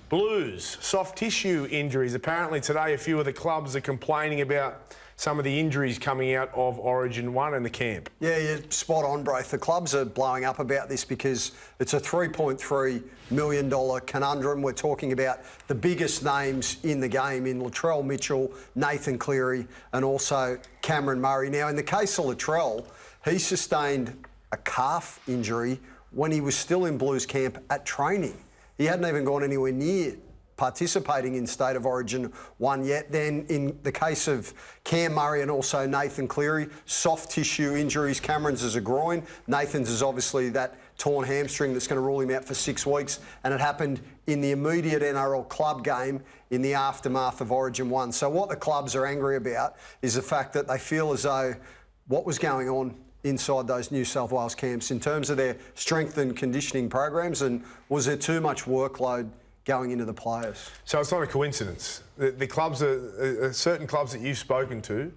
Blues, soft tissue injuries. Apparently today a few of the clubs are complaining about some of the injuries coming out of Origin 1 and the camp. Yeah, you're spot on, Braith. The clubs are blowing up about this because it's a $3.3 million conundrum. We're talking about the biggest names in the game in Latrell Mitchell, Nathan Cleary and also Cameron Murray. Now, in the case of Latrell, he sustained a calf injury when he was still in Blues camp at training. He hadn't even gone anywhere near participating in State of Origin 1 yet. Then in the case of Cam Murray and also Nathan Cleary, soft tissue injuries. Cameron's is a groin. Nathan's is obviously that torn hamstring that's going to rule him out for 6 weeks. And it happened in the immediate NRL club game in the aftermath of Origin 1. So what the clubs are angry about is the fact that they feel as though what was going on inside those New South Wales camps in terms of their strength and conditioning programs, and was there too much workload going into the players? So it's not a coincidence. The clubs, certain clubs that you've spoken to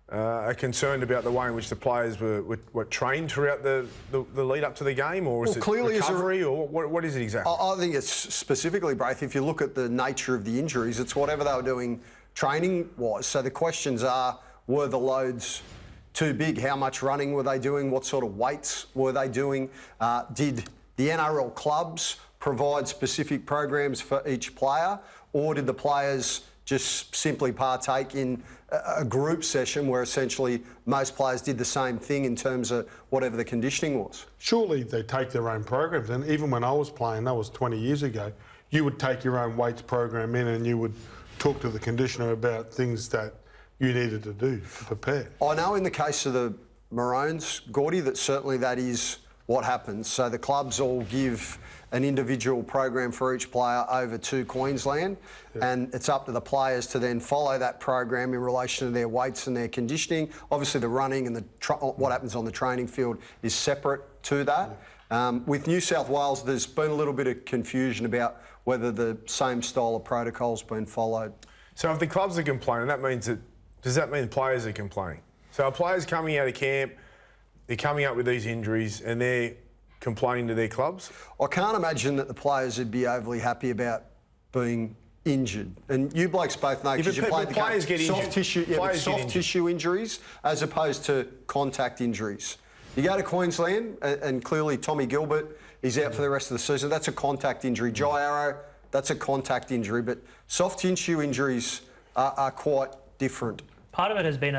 are concerned about the way in which the players were trained throughout the lead up to the game, or is it recovery, or what is it exactly? I think it's specifically, Braith, if you look at the nature of the injuries, it's whatever they were doing training-wise. So the questions are, were the loads too big? How much running were they doing? What sort of weights were they doing? Did the NRL clubs provide specific programs for each player, or did the players just simply partake in a group session where essentially most players did the same thing in terms of whatever the conditioning was? Surely they take their own programs, and even when I was playing, that was 20 years ago, you would take your own weights program in and you would talk to the conditioner about things that you needed to do to prepare. I know in the case of the Maroons, Gordy, that certainly that is what happens. So the clubs all give an individual program for each player over to Queensland, and it's up to the players to then follow that program in relation to their weights and their conditioning. Obviously the running and what happens on the training field is separate to that. With New South Wales, there's been a little bit of confusion about whether the same style of protocol's been followed. So if the clubs are complaining, does that mean the players are complaining? So are players coming out of camp, they're coming up with these injuries and they're complaining to their clubs? I can't imagine that the players would be overly happy about being injured. And you blokes both know, because you played the game. Soft tissue injuries as opposed to contact injuries. You go to Queensland and clearly Tommy Gilbert, he's out for the rest of the season. That's a contact injury. Jai Arrow, that's a contact injury. But soft tissue injuries are quite different. Part of it has been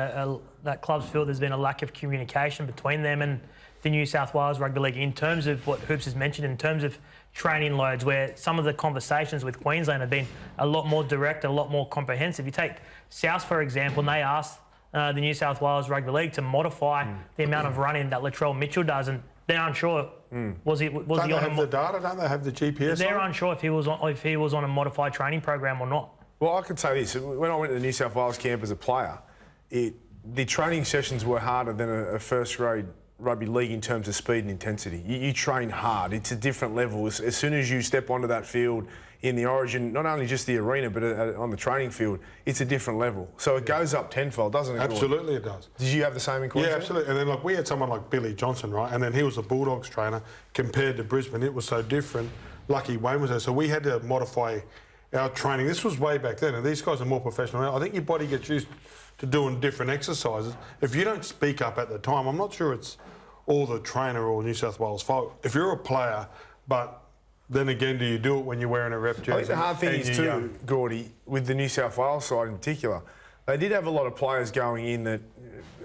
that clubs feel there's been a lack of communication between them and the New South Wales Rugby League in terms of what Hoops has mentioned, in terms of training loads, where some of the conversations with Queensland have been a lot more direct, a lot more comprehensive. You take South, for example, and they asked the New South Wales Rugby League to modify the amount of running that Latrell Mitchell does, and they're unsure. Was he on the data? Don't they have the GPS? They're unsure if he was on a modified training program or not. Well, I can say this. When I went to the New South Wales camp as a player, the training sessions were harder than a first-grade rugby league in terms of speed and intensity. You train hard. It's a different level. As soon as you step onto that field in the Origin, not only just the arena, but on the training field, it's a different level. So it goes up tenfold, doesn't it? Absolutely it does. Did you have the same in Queensland? Yeah, absolutely. And then we had someone like Billy Johnson, right? And then he was a Bulldogs trainer. Compared to Brisbane, it was so different. Lucky Wayne was there. So we had to modify our training. This was way back then, and these guys are more professional now. I think your body gets used to doing different exercises. If you don't speak up at the time, I'm not sure it's all the trainer or New South Wales fault. If you're a player, but then again, do you do it when you're wearing a rep jersey? I think the hard thing is too, Gordy, with the New South Wales side in particular, they did have a lot of players going in that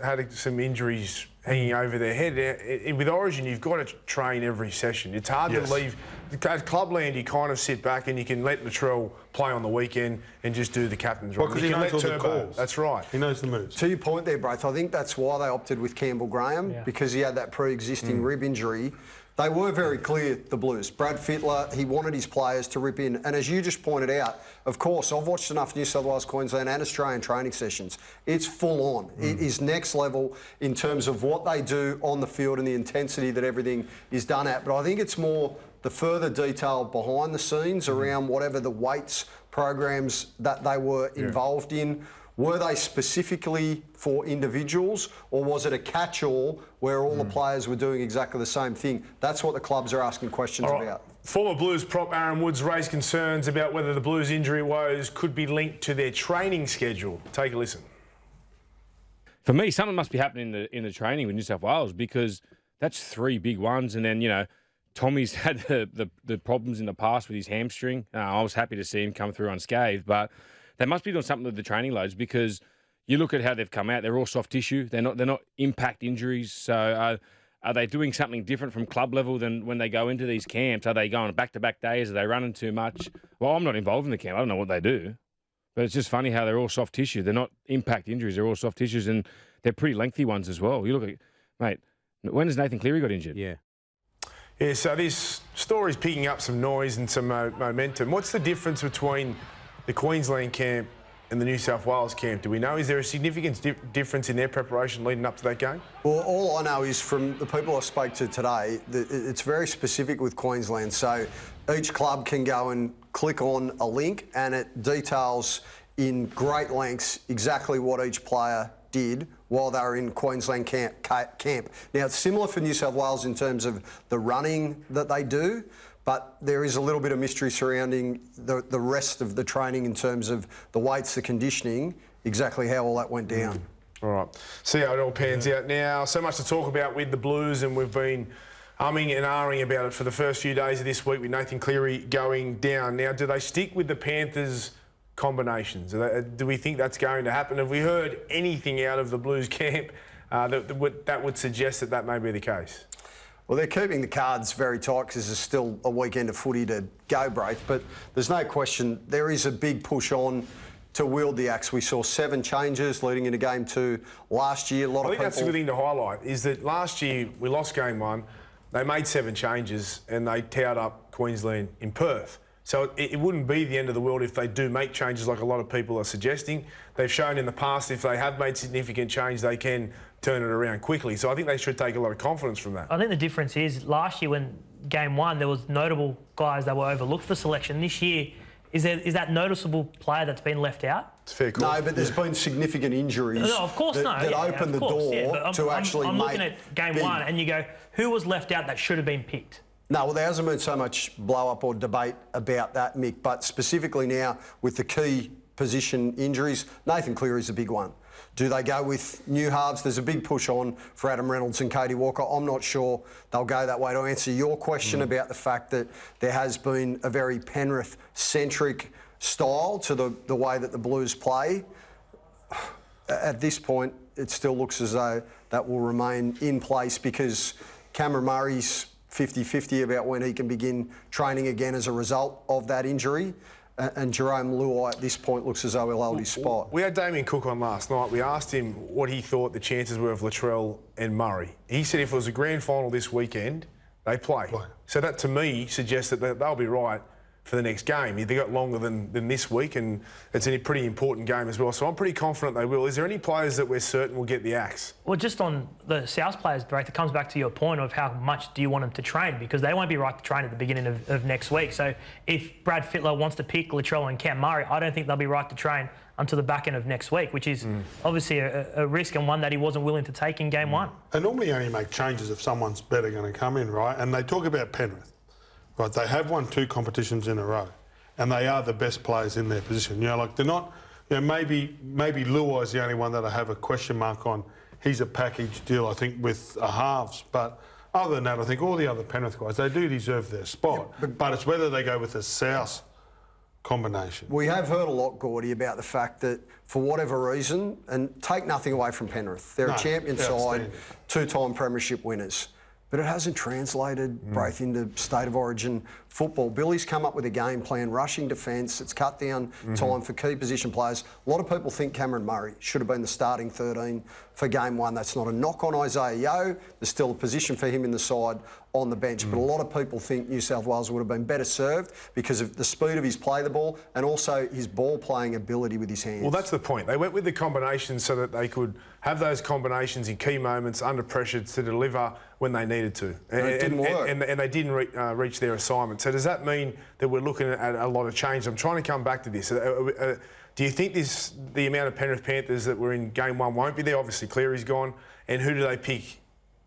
had some injuries hanging over their head. With Origin, you've got to train every session. It's hard to leave. At Clubland, you kind of sit back and you can let Latrell play on the weekend and just do the captain's run. Because he knows all the calls. That's right. He knows the moves. To your point there, Braith, I think that's why they opted with Campbell Graham, because he had that pre-existing rib injury. They were very clear, the Blues. Brad Fittler, he wanted his players to rip in. And as you just pointed out, of course, I've watched enough New South Wales, Queensland and Australian training sessions. It's full on. It is next level in terms of what they do on the field and the intensity that everything is done at. But I think it's more the further detail behind the scenes around whatever the weights programs that they were involved in. Were they specifically for individuals, or was it a catch-all where all the players were doing exactly the same thing? That's what the clubs are asking questions about. Former Blues prop Aaron Woods raised concerns about whether the Blues injury woes could be linked to their training schedule. Take a listen. For me, something must be happening in the training with New South Wales, because that's 3 big ones. And then, you know, Tommy's had the problems in the past with his hamstring. I was happy to see him come through unscathed, but they must be doing something with the training loads, because you look at how they've come out. They're all soft tissue. They're not impact injuries. So are they doing something different from club level than when they go into these camps? Are they going back-to-back days? Are they running too much? Well, I'm not involved in the camp. I don't know what they do. But it's just funny how they're all soft tissue. They're not impact injuries. They're all soft tissues, and they're pretty lengthy ones as well. You look at, mate, when has Nathan Cleary got injured? Yeah. Yeah, so this story's picking up some noise and some momentum. What's the difference between the Queensland camp and the New South Wales camp? Do we know? Is there a significant difference in their preparation leading up to that game? Well, all I know is from the people I spoke to today that it's very specific with Queensland. So each club can go and click on a link and it details in great lengths exactly what each player did while they were in Queensland camp. Now, it's similar for New South Wales in terms of the running that they do, but there is a little bit of mystery surrounding the rest of the training in terms of the weights, the conditioning, exactly how all that went down. All right. See how it all pans out now. So much to talk about with the Blues, and we've been umming and ahhing about it for the first few days of this week with Nathan Cleary going down. Now, do they stick with the Panthers combinations? Do we think that's going to happen? Have we heard anything out of the Blues camp that would suggest that may be the case? Well, they're keeping the cards very tight because there's still a weekend of footy to go, Braith, but there's no question there is a big push on to wield the axe. We saw 7 changes leading into game 2 last year. I think that's a good thing to highlight, is that last year we lost game 1, they made 7 changes and they towed up Queensland in Perth. So it wouldn't be the end of the world if they do make changes like a lot of people are suggesting. They've shown in the past if they have made significant change, they can turn it around quickly. So I think they should take a lot of confidence from that. I think the difference is last year when game 1 there was notable guys that were overlooked for selection. This year, is that noticeable player that's been left out? It's a fair call. No, but there's been significant injuries No, of course that opened the door to actually I'm make looking at game big. 1 and you go, who was left out that should have been picked? No, well, there hasn't been so much blow-up or debate about that, Mick, but specifically now with the key position injuries, Nathan Cleary's a big one. Do they go with new halves? There's a big push on for Adam Reynolds and Katie Walker. I'm not sure they'll go that way. To answer your question about the fact that there has been a very Penrith-centric style to the way that the Blues play, at this point, it still looks as though that will remain in place because Cameron Murray's 50-50 about when he can begin training again as a result of that injury. And Jerome Luai at this point looks as though he'll hold his spot. We had Damien Cook on last night. We asked him what he thought the chances were of Latrell and Murray. He said if it was a grand final this weekend, they play. So that to me suggests that they'll be right for the next game. They got longer than this week, and it's a pretty important game as well. So I'm pretty confident they will. Is there any players that we're certain will get the axe? Well, just on the South players, Drake, it comes back to your point of how much do you want them to train, because they won't be right to train at the beginning of next week. So if Brad Fittler wants to pick Latrell and Cam Murray, I don't think they'll be right to train until the back end of next week, which is obviously a risk and one that he wasn't willing to take in game 1. They normally only make changes if someone's better going to come in, right? And they talk about Penrith. Right, they have won 2 competitions in a row, and they are the best players in their position. You know, like they're not. You know, maybe Luai's the only one that I have a question mark on. He's a package deal, I think, with a halves. But other than that, I think all the other Penrith guys, they do deserve their spot. Yeah, but it's whether they go with the South combination. We have heard a lot, Gordy, about the fact that for whatever reason, and take nothing away from Penrith, they're a champion side, 2-time premiership winners. But it hasn't translated, Braith, into state of origin football. Billy's come up with a game plan, rushing defence. It's cut down time for key position players. A lot of people think Cameron Murray should have been the starting 13 for game 1. That's not a knock on Isaiah Yeo. There's still a position for him in the side on the bench. But a lot of people think New South Wales would have been better served because of the speed of his play the ball and also his ball-playing ability with his hands. Well, that's the point. They went with the combinations so that they could have those combinations in key moments under pressure to deliver when they needed to. And it didn't work. And they didn't reach their assignment. So does that mean that we're looking at a lot of change? I'm trying to come back to this. Do you think the amount of Penrith Panthers that were in game 1 won't be there? Obviously, Cleary's gone. And who do they pick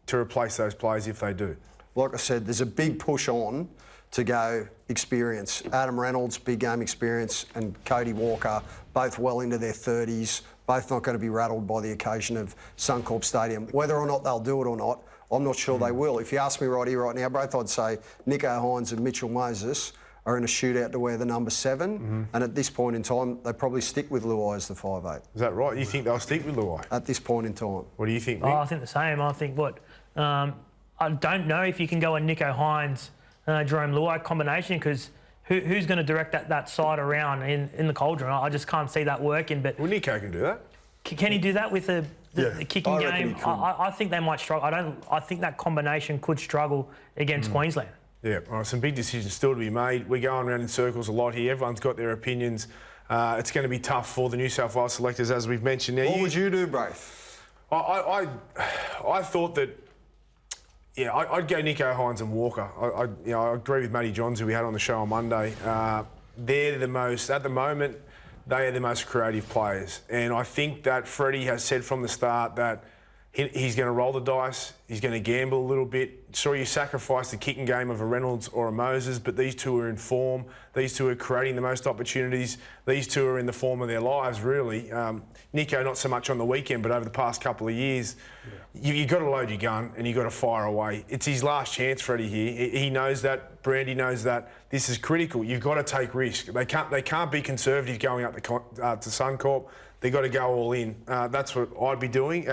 to replace those players if they do? Like I said, there's a big push on to go experience. Adam Reynolds, big game experience, and Cody Walker, both well into their 30s, both not going to be rattled by the occasion of Suncorp Stadium. Whether or not they'll do it or not, I'm not sure they will. If you ask me right here, right now, both I'd say Nicho Hines and Mitchell Moses are in a shootout to wear the number 7, and at this point in time, they probably stick with Luai as the 5'8". Is that right? You think they'll stick with Luai? At this point in time. What do you think, Oh, Nick? I think the same. I think I don't know if you can go a Nicho Hines, Jerome Luai combination, because who's going to direct that side around in the cauldron? I just can't see that working. But Well, Nico can do that. can he do that with the kicking I reckon game? he could. I think they might struggle. I think that combination could struggle against Queensland. Yeah, all right, some big decisions still to be made. We're going around in circles a lot here. Everyone's got their opinions. It's going to be tough for the New South Wales selectors, as we've mentioned. Now, What would you do, Braith? I thought that, yeah, I'd go Nicho Hines and Walker. I agree with Matty Johns, who we had on the show on Monday. They're the most, at the moment, they are the most creative players. And I think that Freddie has said from the start that he's going to roll the dice, he's going to gamble a little bit. Sure, you sacrifice the kicking game of a Reynolds or a Moses, but these two are in form. These two are creating the most opportunities. These two are in the form of their lives, really. Nico, not so much on the weekend, but over the past couple of years, you've got to load your gun and you've got to fire away. It's his last chance, Freddie, here. He knows that. Brandy knows that. This is critical. You've got to take risk. They can't be conservative going up to Suncorp. They've got to go all in. That's what I'd be doing.